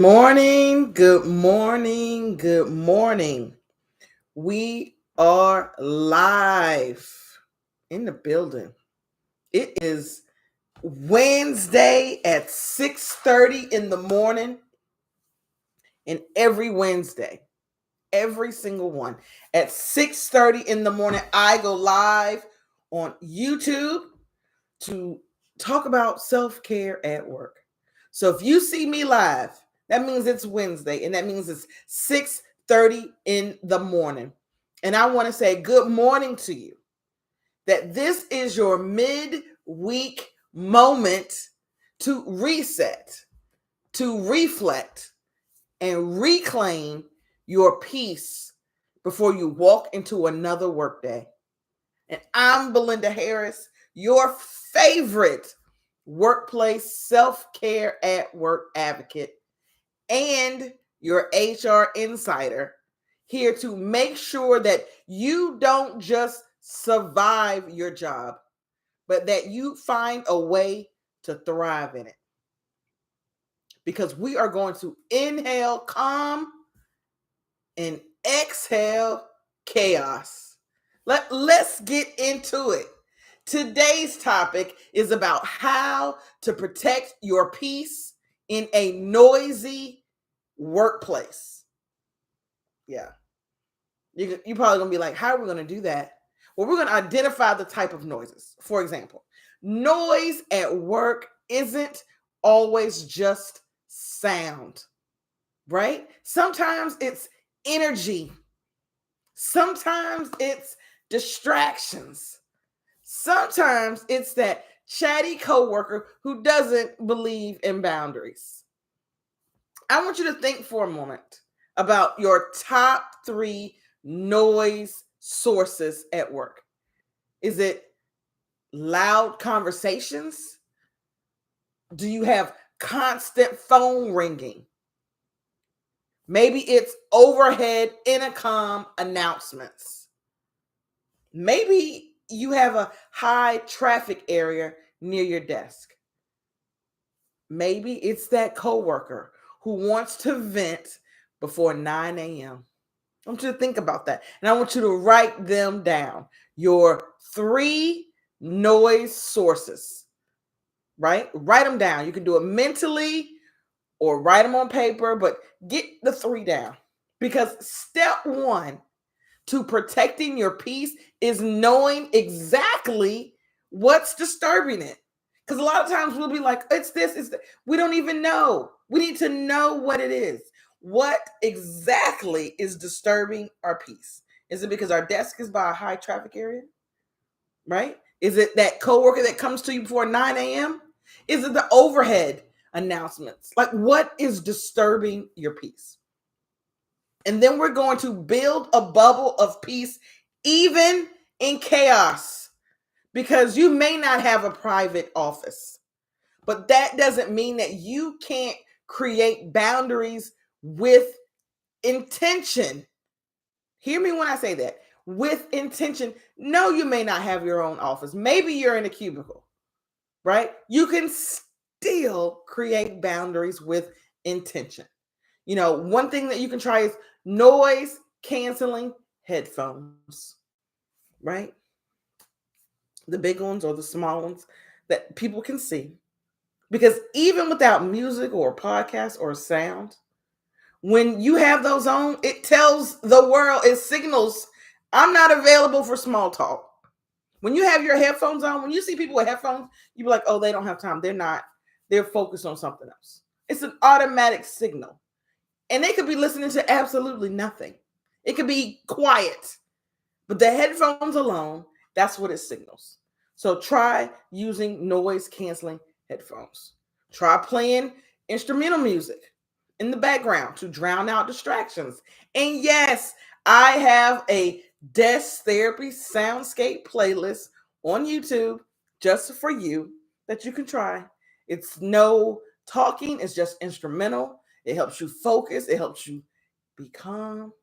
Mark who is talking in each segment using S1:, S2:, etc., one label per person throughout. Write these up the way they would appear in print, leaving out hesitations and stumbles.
S1: Morning, good morning, good morning. We are live in the building. It is Wednesday at 6:30 in the morning, and every Wednesday, every single one at 6:30 in the morning, I go live on YouTube to talk about self-care at work. So if you see me live, that means it's Wednesday and that means it's 6:30 in the morning. And I want to say good morning to you. That this is your mid-week moment to reset, to reflect and reclaim your peace before you walk into another workday. And I'm Belinda Harris, your favorite workplace self-care at work advocate and your HR insider, here to make sure that you don't just survive your job, but that you find a way to thrive in it. Because we are going to inhale calm and exhale chaos. Let's get into it. Today's topic is about how to protect your peace in a noisy workplace. Yeah. You're probably going to be like, how are we going to do that? Well, we're going to identify the type of noises. For example, noise at work isn't always just sound, right? Sometimes it's energy. Sometimes it's distractions. Sometimes it's that chatty coworker who doesn't believe in boundaries. I want you to think for a moment about your top 3 noise sources at work. Is it loud conversations? Do you have constant phone ringing? Maybe it's overhead intercom announcements. Maybe you have a high traffic area near your desk. Maybe it's that coworker who wants to vent before 9 a.m. I want you to think about that. And I want you to write them down. Your 3 noise sources, right? Write them down. You can do it mentally or write them on paper, but get the 3 down. Because step 1 to protecting your peace is knowing exactly what's disturbing it. Because a lot of times we'll be like, it's this, it's that. We don't even know. We need to know what it is. What exactly is disturbing our peace? Is it because our desk is by a high traffic area? Right? Is it that coworker that comes to you before 9 a.m.? Is it the overhead announcements? Like, what is disturbing your peace? And then we're going to build a bubble of peace even in chaos, because you may not have a private office, but that doesn't mean that you can't create boundaries with intention. Hear me when I say that. With intention. No, you may not have your own office. Maybe you're in a cubicle, right? You can still create boundaries with intention. One thing that you can try is noise canceling headphones, right? The big ones or the small ones that people can see. Because even without music or a podcast or sound, when you have those on, it tells the world, it signals, I'm not available for small talk. When you have your headphones on, when you see people with headphones, you be like, oh, they don't have time. They're not. They're focused on something else. It's an automatic signal. And they could be listening to absolutely nothing. It could be quiet. But the headphones alone, that's what it signals. So try using noise canceling headphones. Try playing instrumental music in the background to drown out distractions. And yes, I have a desk therapy soundscape playlist on YouTube just for you that you can try. It's no talking, it's just instrumental. It helps you focus, it helps you be calm.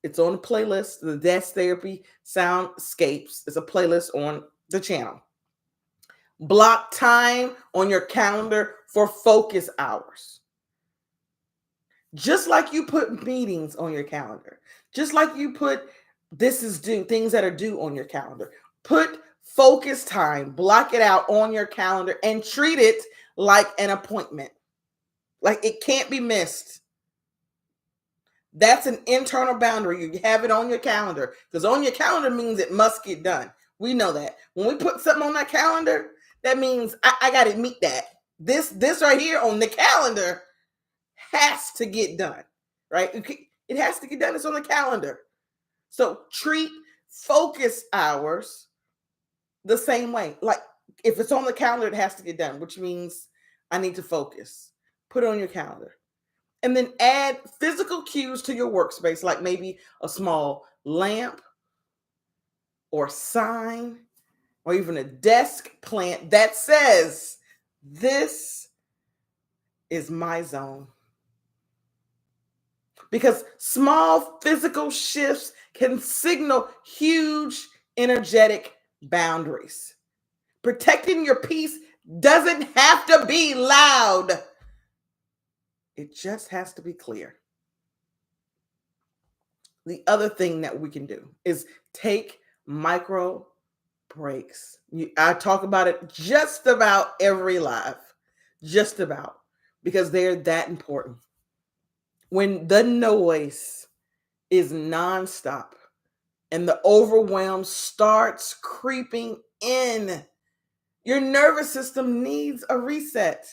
S1: It's on the playlist, the Desk Therapy Soundscapes. It's a playlist on the channel. Block time on your calendar for focus hours. Just like you put meetings on your calendar, just like you put this is due, things that are due on your calendar, put focus time, block it out on your calendar and treat it like an appointment. Like it can't be missed. That's an internal boundary. You have it on your calendar because on your calendar means it must get done. We know that. When we put something on that calendar, that means I got to meet that. This right here on the calendar has to get done, right? It has to get done. It's on the calendar. So treat focus hours the same way. Like if it's on the calendar, it has to get done, which means I need to focus. Put it on your calendar. And then add physical cues to your workspace, like maybe a small lamp or sign or even a desk plant that says, "This is my zone." Because small physical shifts can signal huge energetic boundaries. Protecting your peace doesn't have to be loud, it just has to be clear. The other thing that we can do is take micro breaks. I talk about it just about every live, just about, because they're that important. When the noise is nonstop and the overwhelm starts creeping in, your nervous system needs a reset.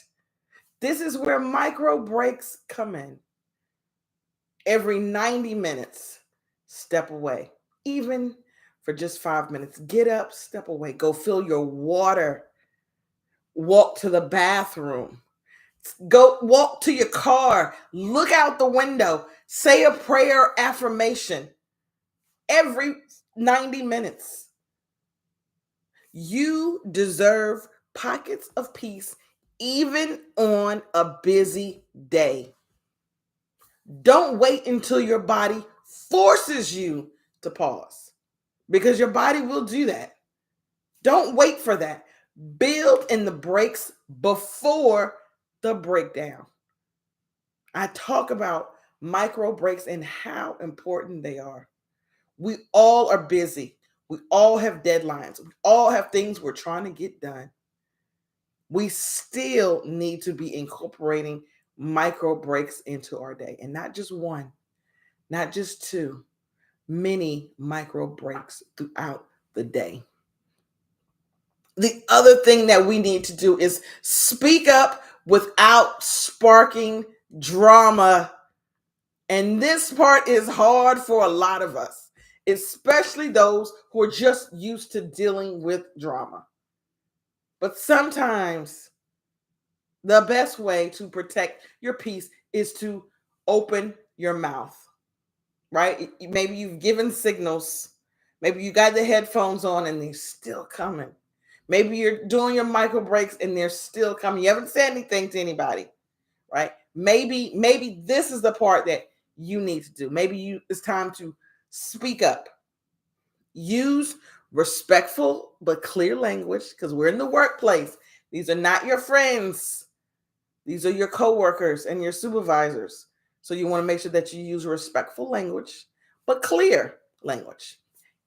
S1: This is where micro breaks come in. Every 90 minutes, step away, even for just 5 minutes. Get up, step away, go fill your water, walk to the bathroom, go walk to your car, look out the window, say a prayer affirmation every 90 minutes. You deserve pockets of peace even on a busy day. Don't wait until your body forces you to pause because your body will do that. Don't wait for that. Build in the breaks before the breakdown. I talk about micro breaks and how important they are. We all are busy. We all have deadlines. We all have things we're trying to get done. We still need to be incorporating micro breaks into our day, and not just one, not just two, many micro breaks throughout the day. The other thing that we need to do is speak up without sparking drama. And this part is hard for a lot of us, especially those who are just used to dealing with drama. But sometimes the best way to protect your peace is to open your mouth, right? Maybe you've given signals. Maybe you got the headphones on and they're still coming. Maybe you're doing your micro breaks and they're still coming. You haven't said anything to anybody, right? Maybe this is the part that you need to do. It's time to speak up. Use respectful but clear language because we're in the workplace. These are not your friends. These are your coworkers and your supervisors. So you want to make sure that you use respectful language, but clear language.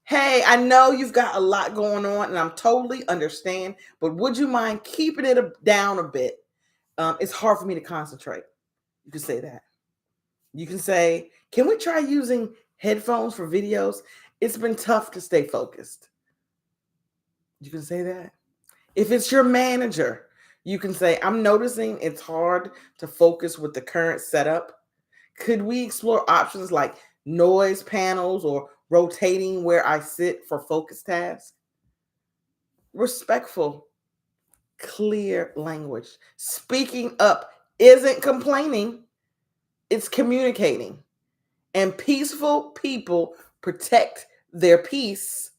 S1: Hey, I know you've got a lot going on and I'm totally understand, but would you mind keeping it down a bit? It's hard for me to concentrate. You can say that. You can say, can we try using headphones for videos? It's been tough to stay focused. You can say that. If it's your manager, you can say, I'm noticing it's hard to focus with the current setup. Could we explore options like noise panels or rotating where I sit for focus tasks? Respectful, clear language. Speaking up isn't complaining, it's communicating. And peaceful people protect their peace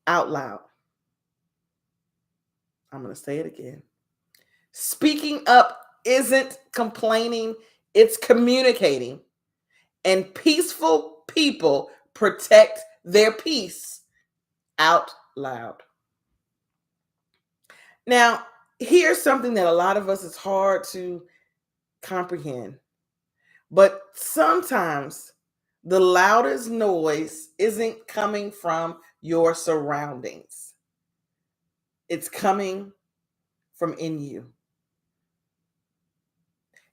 S1: out loud. I'm going to say it again. Speaking up isn't complaining, it's communicating. And peaceful people protect their peace out loud. Now, here's something that a lot of us is hard to comprehend. But sometimes the loudest noise isn't coming from your surroundings, it's coming from in you.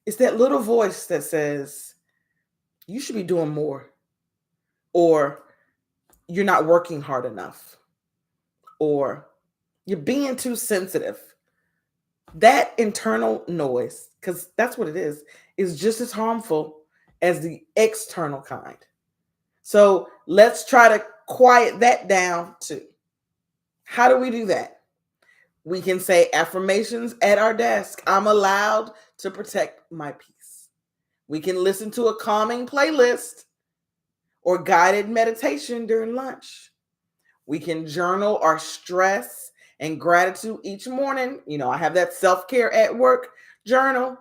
S1: It's that little voice that says, you should be doing more, or you're not working hard enough, or you're being too sensitive. That internal noise, because that's what it is just as harmful as the external kind. So let's try to quiet that down too. How do we do that? We can say affirmations at our desk. I'm allowed to protect my peace. We can listen to a calming playlist or guided meditation during lunch. We can journal our stress and gratitude each morning. I have that self-care at work journal.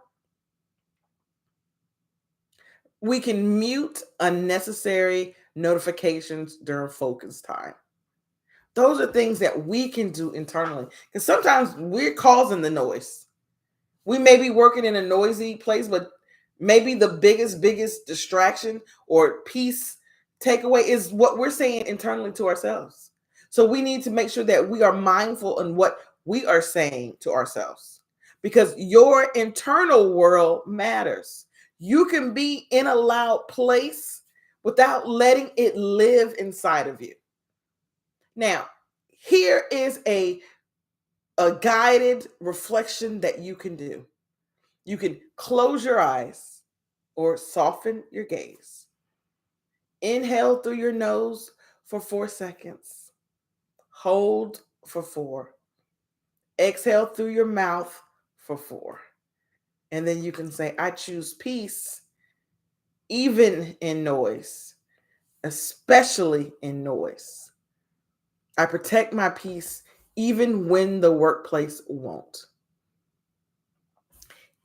S1: We can mute unnecessary notifications during focus time. Those are things that we can do internally, because sometimes we're causing the noise. We may be working in a noisy place, but maybe the biggest distraction or peace takeaway is what we're saying internally to ourselves. So we need to make sure that we are mindful in what we are saying to ourselves, because your internal world matters. You can be in a loud place without letting it live inside of you. Now, here is a guided reflection that you can do. You can close your eyes or soften your gaze. Inhale through your nose for 4 seconds. Hold for 4. Exhale through your mouth for 4. And then you can say, I choose peace even in noise, especially in noise. I protect my peace even when the workplace won't.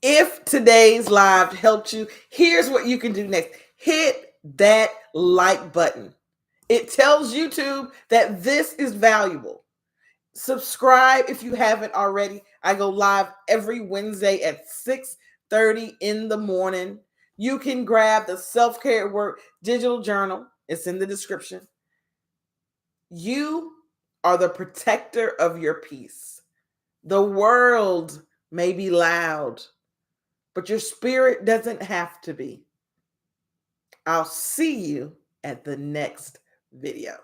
S1: If today's live helped you, here's what you can do next. Hit that like button. It tells YouTube that this is valuable. Subscribe if you haven't already. I go live every Wednesday at 6:30 in the morning. You can grab the Self-Care at Work digital journal. It's in the description. You are the protector of your peace. The world may be loud, but your spirit doesn't have to be. I'll see you at the next video.